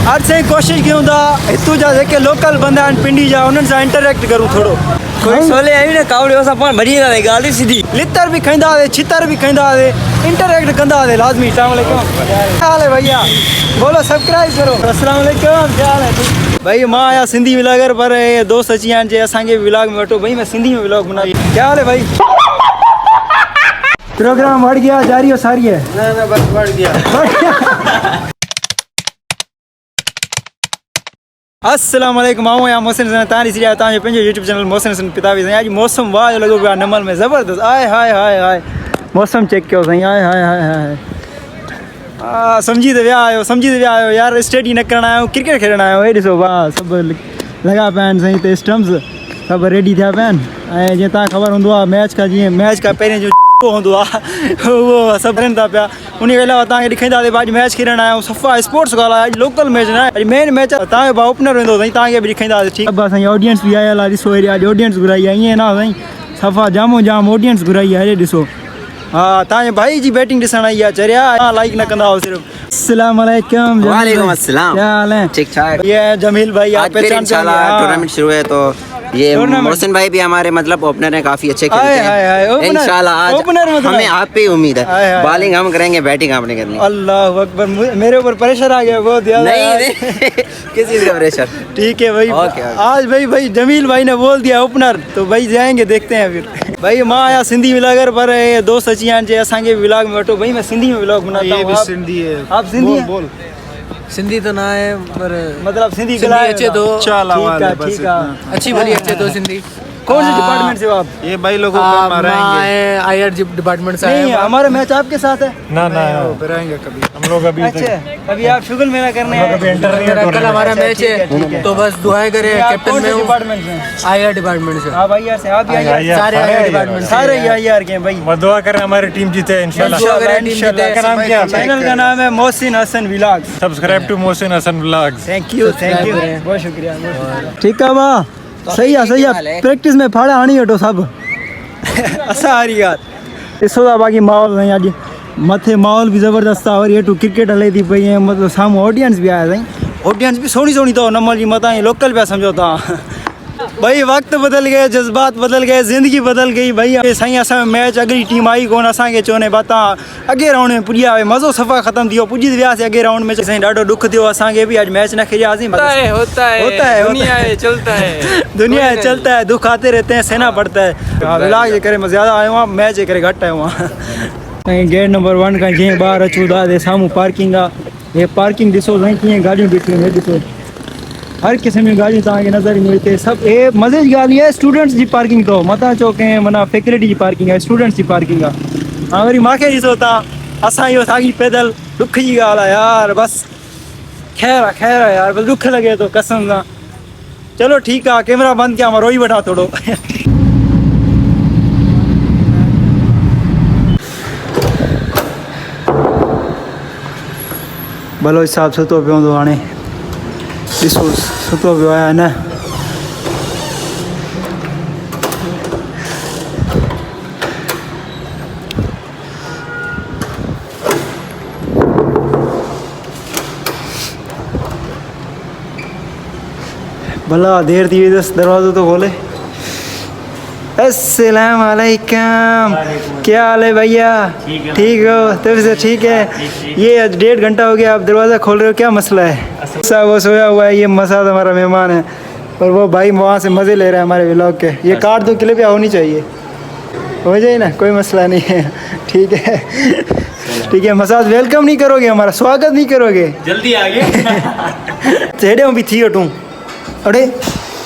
आज से कोशिश कयूं था हितू जा जेके लोकल बंदा आहिनि पिंडी जा उन्हनि सां इंटरेक्ट करूं थोरो। कोई सोले आई न कावड़े असां पाण भरी वेंदा ॻाल्हि ॻाल्हि सीधी लितर भी खाईंदा हुआसीं, छितर भी खाईंदा हुआसीं, इंटरेक्ट कंदा हुआसीं लाज़मी। अस्सलाम वालेकुम, क्या हाल है भैया? बोलो सब्सक्राइब करो। अस्सलाम वालेकुम, क्या हाल है? भाई मां आया सिंधी व्लॉगर पर ये दोस्त अची आहिनि जे असांखे व्लॉग में वठो। भाई मैं सिंधी में व्लॉग बना। क्या हाल है भाई? प्रोग्राम बढ़ गया, जारी और सारी है ना बस बढ़ गया। अस्सलाम वालेकुम, आऊं आहियां मोहसिन हसन तारी सिरिया तव्हांजो पंहिंजो यूट्यूब चैनल मोहसिन हसन पितावी साईं। अॼु मौसम वाह लॻो पियो आहे नमल में ज़बरदस्त। आए हाय हाय हाय मौसम चेक कयो साईं। आए हाय हाय हाय सम्झी त विया आहियो यार। स्टडी न करणु आहियो, क्रिकेट खेॾणु आहियो। हे ॾिसो वाह सभु लॻा पिया आहिनि साईं हिते स्टम्प्स सभु रेडी थिया पिया आहिनि। ऐं जीअं तव्हां ख़बर हूंदो आहे मैच खां पहिरियों जो हूंदो आहे उहो सभु करनि था पिया। उन खां अलावा तव्हांखे ॾेखारींदासीं अॼु मैच खेॾणु आहियूं सफ़ा स्पोर्ट्स ॻाल्हि आहे। अॼु लोकल मैच न आहे, अॼु मेन मैच आहे। तव्हांजो भाउ ओपनर वेंदो साईं, तव्हांखे बि ॾेखारींदासीं। ठीकु आहे साईं, ऑडियंस बि आयल आहे। ॾिसो एरिया अॼु ऑडियंस घुराई आहे, ईअं न साईं सफ़ा जाम ऑडियंस घुराई आहे। हेॾे ॾिसो हा तव्हांजे भाई जी बैटिंग ॾिसण आई आहे। चरिया लाइक न कंदा सिर्फ़ु। अस्सलाम वालेकुम। वालेकुम अस्सलाम। क्या हाल है? ठीक ठाक। ये जमील भाई आप पहचान इंशाल्लाह टूर्नामेंट शुरू है तो ये मोहसिन भाई भी हमारे मतलब ओपनर हैं, काफी अच्छे खेलते हैं इंशाल्लाह। आज हमें आप पे उम्मीद है, बॉलिंग हम करेंगे, बैटिंग आपने करनी। अल्लाह अकबर, मेरे ऊपर प्रेशर आ गया बहुत ज्यादा। नहीं किस चीज का प्रेशर? ठीक है भाई आज भाई जमील भाई ने बोल दिया ओपनर तो भाई जाएंगे, देखते हैं फिर। भाई मां आया सिंधी व्लॉगर पर ये दोस्त अची आहिनि जे असांखे व्लॉग में वठो। भाई मैं सिंधी में व्लॉग बनाता हूं। आप सिंधी है? आप सिंधी हैं? बोल। सिंधी तो ना है पर मतलब सिंधी अच्छे तो ठीक है अच्छी भली अच्छे तो सिंधी। कौन से डिपार्टमेंट से हो आप? ये भाई लोगों को मारेंगे। आईआर डिपार्टमेंट से नहीं हमारा मैच आपके साथ है ना कराएंगे कभी हम लोग अभी। अच्छा अभी आप शुगल मेला करने हैं? कल हमारा मैच है तो बस दुआएं करें। कैप्टन में डिपार्टमेंट से? आईआर डिपार्टमेंट से। आप आईआर से? आप भी आईआर? सारे आईआर डिपार्टमेंट सारे आईआर के भाई। दुआ करें हमारी टीम जीते इंशाल्लाह। का नाम क्या है? चैनल का नाम है Mohsin Hasan vlog. Subscribe to Mohsin Hasan vlogs. Thank you बहुत शुक्रिया। ठीक है वाह सही है प्रैक्टिस में फाड़ा आनी हटो सब असा हारी यार। ॾिसो था बाक़ी माहौल साईं अॼु मथे माहौल भी ज़बरदस्त आहे। वरी हेठू क्रिकेट हले थी पई ऐं मतिलबु साम्हूं ऑडियंस भी आया साईं। ऑडियंस भी सोणी अथव नमल जी मथां लोकल पिया सम्झो तव्हां। भाई वक्त बदल गए, जज्बात बदल गए, ज़िंदगी बदल गई। भाई साईं असां मैच अगली टीम आई कोन, असांखे चवनि बा तव्हां अॻे राउंड में पुॼी आया। मज़ो सफ़ा ख़तमु थी वियो, पुॼी वियासीं अॻे राउंड में। साईं ॾाढो दुख थियो असांखे बि, अॼु मैच न खेॾियासीं। होता है दुनिया है चलता है दुनिया है चलता है, दुख आते रहते हैं, सहना पड़ता है। व्लॉग जे करे मां ज़्यादा आयो आहियां, मैच जे करे घटि आयो आहियां। ऐं गेट नंबर 1 खां जीअं ॿाहिरि अचूं था ते साम्हूं पार्किंग आहे। हे पार्किंग ॾिसो साईं कीअं गाॾियूं बीठियूं आहिनि। ॾिसो हर क़िस्म जूं गाॾियूं तव्हांखे नज़र ईंदियूं हिते सभु। हे मज़े जी ॻाल्हि आहे स्टूडेंट्स जी पार्किंग अथव, मथां चओ कंहिं माना फैकल्टी जी पार्किंग आहे, स्टूडेंट्स जी पार्किंग आहे। हाणे वरी मूंखे ॾिसो तव्हां असां इहो साॻी पैदल, दुख जी ॻाल्हि आहे यार। बसि ख़ैरु आहे यार, बसि दुख लॻे थो कसम सां। चलो ठीकु आहे, कैमरा बंदि कयां, मां रोई वठां थोरो। भलो हिसाब सुतो पियो हूंदो हाणे। ॾिसो सुतो पियो आहे न। भला देर थी वई अथसि, दरवाज़ो तो खोले। अस्सलाम वालेकुम, क्या हाल है भैया? ठीक हो? तभी से ठीक है। ये 1.5 घंटा हो गया आप दरवाज़ा खोल रहे हो, क्या मसला है? साहब वो सोया हुआ है, ये मसाद हमारा मेहमान है और वो भाई वहाँ से मज़े ले रहा है हमारे व्लॉग के। ये काट दो, क्लिप या होनी चाहिए, हो जाए ना, कोई मसला नहीं है। ठीक है ठीक है। मसाद वेलकम नहीं करोगे, हमारा स्वागत नहीं करोगे? जल्दी आ गए चेड़े भी थी वठूं। अरे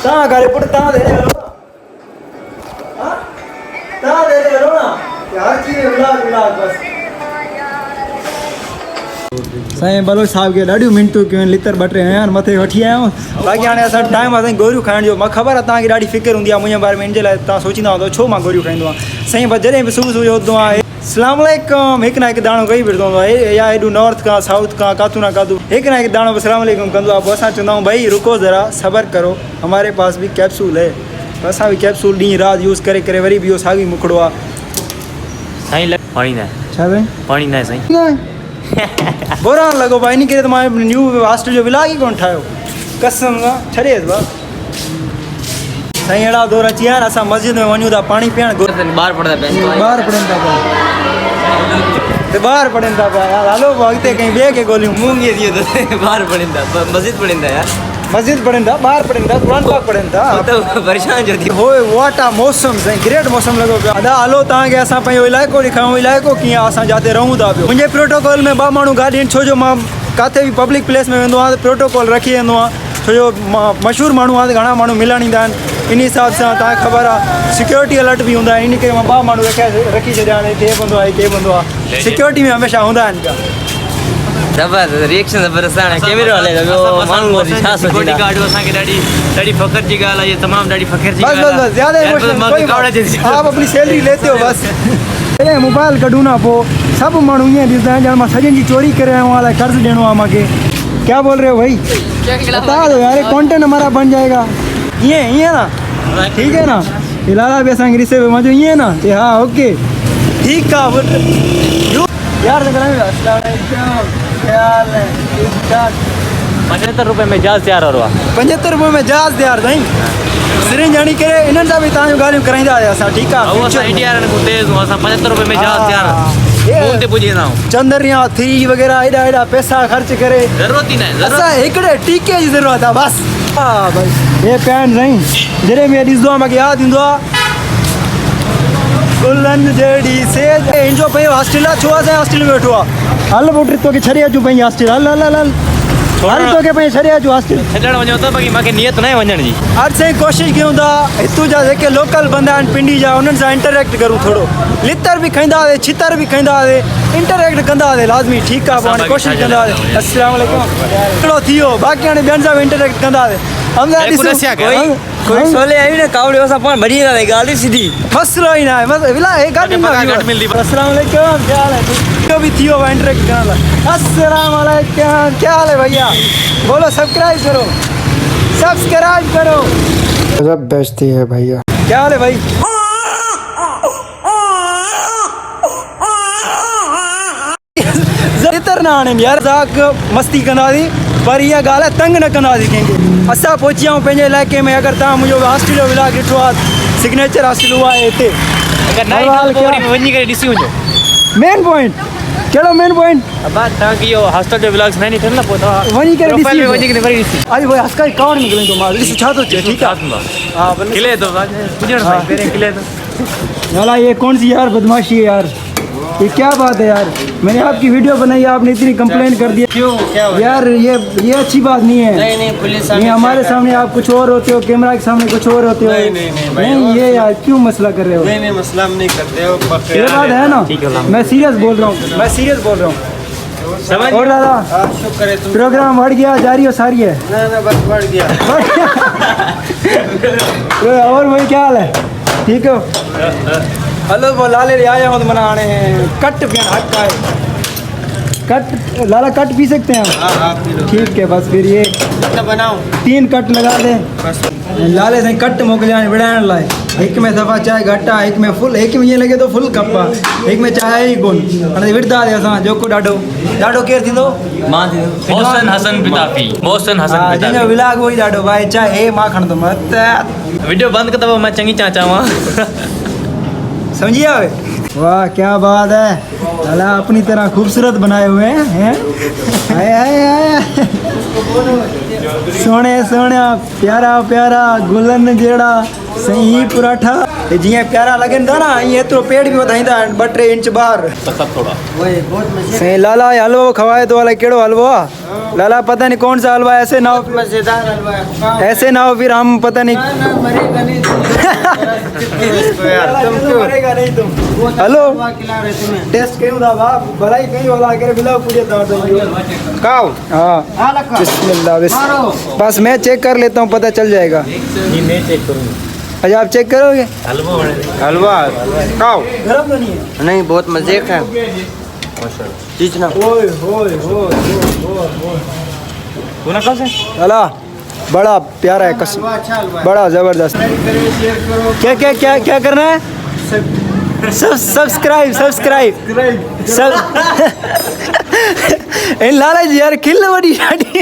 तव्हां करे पुट तव्हां दे रहे हो ना हर चीज़ में व्लॉग बस। साईं बलोच साहब के ॾाढियूं मिनतूं कयूं आहिनि, लितर 2-3 हज़ार मथे वठी आया आहियूं। बाक़ी हाणे असां टाइम आहे साईं गोरियूं खाइण जो। मां ख़बर आहे तव्हांखे ॾाढी फ़िक्र हूंदी आहे मुंहिंजे बारे में, इन जे लाइ तव्हां सोचींदा हूंदो छो मां गोरियूं खाईंदो आहियां। साईं बसि जॾहिं बि सुबुह उथंदो आहे अस्सलाम वालेकुम हिकु न हिकु दाणो कई फिरंदो आहे, या हेॾो नॉर्थ खां साउथ खां काथू ना काथू हिकु न हिकु दाणो अस्सलाम वालेकुम कंदो आहे। पोइ असां चवंदा आहियूं भाई रुको ज़रा सब्र करो, हमारे पास भी कैप्सूल है। असां बि कैप्सूल ॾींहुं राति यूज़ करे करे वरी बि इहो साॻी मुखड़ो आहे। साईं पाणी न छा साईं? पाणी न साईं। बुरा लॻो भाई इन करे त मां न्यू हॉस्टल जो विलाग ई कोन ठाहियो कसम सां छॾे बा साईं अहिड़ा दौर अची विया आहिनि असां मस्जिद में वञूं था पाणी पीअण बाहर पड़ता है ॿार पढ़नि था पिया ॿार पढ़नि था पिया यार हलो अॻिते कहीं ॿिए खे ॻोल्हियूं मूंगी दियो तो बाहर पड़ता मस्जिद पड़ता यार मस्जिद पढ़नि था ॿार पढ़नि था क़ुरान पाक पढ़नि था तो परेशान जो थी होए वाटा मौसम साईं ग्रेट मौसम लॻो पियो अदा हलो तव्हांखे असां पंहिंजो इलाइक़ो ॾेखारियूं इलाइक़ो कीअं आहे असां जिते रहूं था पियो मुंहिंजे प्रोटोकॉल में ॿ माण्हू गाॾी आहिनि छो जो मां किथे बि पब्लिक प्लेस में वेंदो आहियां त प्रोटोकॉल रखी वेंदो आहियां छो जो मशहूरु माण्हू आहे त घणा माण्हू मिलण ईंदा आहिनि इन हिसाब सां तव्हांखे ख़बर आहे सिक्योरिटी अलर्ट बि हूंदा आहिनि इन करे मां ॿ माण्हू रखी छॾिया आहिनि के बंदो आहे के बंदो आहे सिक्योरिटी में हमेशह हूंदा आहिनि पिया जबरदस्त रिएक्शन जबरदस्त आहे कैमरो हले तो माण्हू छा सिक्योरिटी गार्ड असांखे ॾाढी फ़ख्र जी ॻाल्हि आहे ये तमामु ॾाढी फ़ख्र जी बस बस बस ज़्यादा इमोशनल कोई बात आप अपनी सैलरी लेते हो बस ए मोबाइल कढूं ना पोइ सभु माण्हू ईअं ॾिसंदा आहिनि ॼण मां सॼनि जी चोरी करे आयो आहियां कर्ज़ ॾियणो आहे मूंखे क्या बोल रहे हो भाई बता दो यार कंटेंट हमारा बन जाएगा ये ना ठीक है ना लाला भी असांखे ॾिसे पियो मज़ो ईअं ना हाँ ओके ठीकु आहे यार 75 रुपए में जहाज तैयार हो रहा 75 रुपए में जहाज तैयार साईं सिरिंज हणी करे इन्हनि सां बि तव्हांजूं ॻाल्हियूं कराईंदासीं असां ठीकु आहे असां इंडिया वारनि को तेज़ हूं असां 75 रुपए में जहाज तैयार मूं ते पुॼी वेंदा आहियूं चंद्रयान 3 वग़ैरह एॾा पैसा ख़र्च करे ज़रूरत ई न आहे असां हिकिड़े टीके जी ज़रूरत आहे बसि हा भाई हे पैन साईं जॾहिं बि ॾिसंदो आहे मूंखे यादि ईंदो आहे गुलनि जहिड़ी सेज इंजो पंहिंजो हॉस्टल आहे छो असांजे हॉस्टल में वेठो आहे हल पुट तोखे छॾे अचूं पंहिंजी हॉस्टल हल हल हल हल हल तोखे पंहिंजे छॾे अचूं हॉस्टल छॾण वञो त बाक़ी मूंखे नियत न आहे वञण जी अॼु साईं कोशिशि कयूं था हितां जा जेके लोकल बंदा आहिनि पिंडी जा उन्हनि सां इंटरेक्ट करूं थोरो लितर बि खाईंदा हुआसीं छितर बि खाईंदा हुआसीं इंटरेक्ट कंदा हुआसीं लाज़मी ठीकु आहे पोइ हाणे कोशिशि कंदा हुआसीं अस्सलाम वालेकुम हिकिड़ो थी वियो बाक़ी हाणे ॿियनि सां बि इंटरेक्ट कंदा हुआसीं कोई सोले आई न कावड़े असां पाण भरी वेंदा ॻाल्हि सीधी मसलो ई न आहे बस विला हे गाॾी घटि मिलंदी अस्सलाम वालेकुम क्या हाल है जो भी थी हो इंटरेक्ट करण लाइ अस्सलाम वालेकुम क्या हाल है भैया बोलो सब्सक्राइब करो गजब बेइज्जती है भैया क्या हाल है भाई इतर न आणे यार ज़ाक मस्ती कंदासीं पर इहा ॻाल्हि आहे तंग न कंदासीं कंहिंखे असां पहुची विया पंहिंजे इलाइक़े में अगरि तव्हां मुंहिंजो हॉस्टल जो विलाग ॾिठो आहे सिग्नेचर हॉस्टल उहा आहे हिते वञी करे ॾिसी वञो मेन पॉइंट कहिड़ो मेन पॉइंट तव्हांखे इहो हॉस्टल जो ब्लॉग्स न ॾिठो न पोइ तव्हां वञी करे प्रोफाइल में वञी करे वरी ॾिसी अॼु भाई हस्का कावड़ निकिरे थो मां ॾिस छा थो चए ठीकु आहे हा खिले थो पुॼण साईं पहिरें खिले थो नाला ये कौन सी यार बदमाशी है यार ये क्या बात है यार मैंने आपकी वीडियो बनाई आपने इतनी कंप्लेन कर दिया क्यों क्या हुआ? यार ये अच्छी बात नहीं है नहीं पुलिस नहीं हमारे सामने आप कुछ और होते हो कैमरा के सामने कुछ और होते हो नहीं, भाई, नहीं ये यार क्यों मसला कर रहे हो नहीं मसला हम नहीं करते हो ये बात है ना मैं सीरियस बोल रहा हूँ समझ और दादा शुक्र है तुम प्रोग्राम बढ़ गया जारी हो सारी है ना बस बढ़ गया तो और भाई क्या हाल है ठीक हो हलो वो लाले ले आया हूँ तो मना आने कट पिया हक है कट लाला कट पी सकते हैं हम हाँ पी लो ठीक है बस फिर ये कितना बनाऊं 3 कट लगा दे बस लाले से कट मोकिलिया विड़ाइण लाइ एक में सफ़ा चाय घटि आहे एक में फुल एक में ईअं लॻे थो फुल कप आहे एक में चांहि ई कोन हाणे विड़दासीं असां जेको ॾाढो केरु थींदो मां मोहसिन हसन पिताफी मोहसिन हसन हा जंहिंजो पिताफी विलाग उहो ई ॾाढो भाई चाहे हे मां खणंदुमि त वीडियो बंद कर दो मैं चंगी चाचावा समझिए आवे वाह क्या बात है लाला अपनी तरह खूबसूरत बनाए हुए हैं हाय हाय हाय सोने सोने प्यारा प्यारा गुलन जेड़ा सही पराठा जीअं प्यारा लगन था ना ये एतिरो पेट भी वधाईंदा 2-3 इंच ॿाहिरि सही लाला हलवो खवाए तो वाला केड़ो हलवो आहे लाला पता नहीं कौन सा हलवा ऐसे ना हो मजेदार हलवा है ऐसे ना हो फिर हम पता नहीं मरेगा नहीं यार तुम क्यों मरेगा नहीं तुम हेलो खिला रहे तुम्हें टेस्ट कयूं था बाप भलाई कई वाला करे बिलाव पूरे काओ हाँ बिस्मिल्लाह बिस्मिल्लाह बस मैं चेक कर लेता हूँ पता चल जाएगा मैं चेक करूंगा अच्छा आप चेक करोगे हलवा काओ गरम तो नहीं है नहीं बहुत मजे का चीज ना ओए होए होए तूने कब से अला बड़ा प्यारा है कसम अच्छा हलवा बड़ा जबरदस्त क्या क्या क्या क्या करना है सब्सक्राइब सब ए लाला जी यार खिल वडी ॾाढी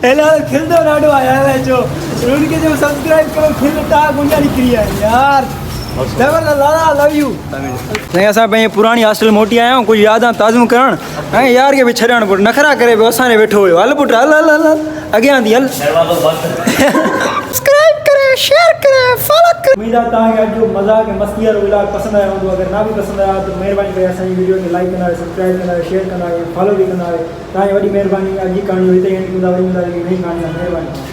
ए लाला खिल तो ॾाढो आया है जो उनके जो सब्सक्राइब करो खिल ता गुंजा निकरी है यार जबरदस्त लाला लव यू नहीं असां पंहिंजे पुराणी हॉस्टल मोटी आया आहियूं कुझु यादां ताज़ियूं करण ऐं यार खे बि छॾणु पुटु नखरा करे पियो असांजे वेठो हुयो हल पुटु हल हल हल अॻियां थी हल सब्सक्राइब करे शेयर करे फॉलो करे उम्मीद आहे तव्हांखे अॼु जो मज़ाक ऐं मस्ती वारो व्लॉग पसंदि आयो हूंदो अगरि ना बि पसंदि आयो त महिरबानी करे असांजी वीडियो खे लाइक कंदा सब्सक्राइब कंदा शेयर कंदा फॉलो बि कंदा तव्हांजी वॾी महिरबानी अॼु जी कहाणी हिते ई कंदा वरी नई कहाणी महिरबानी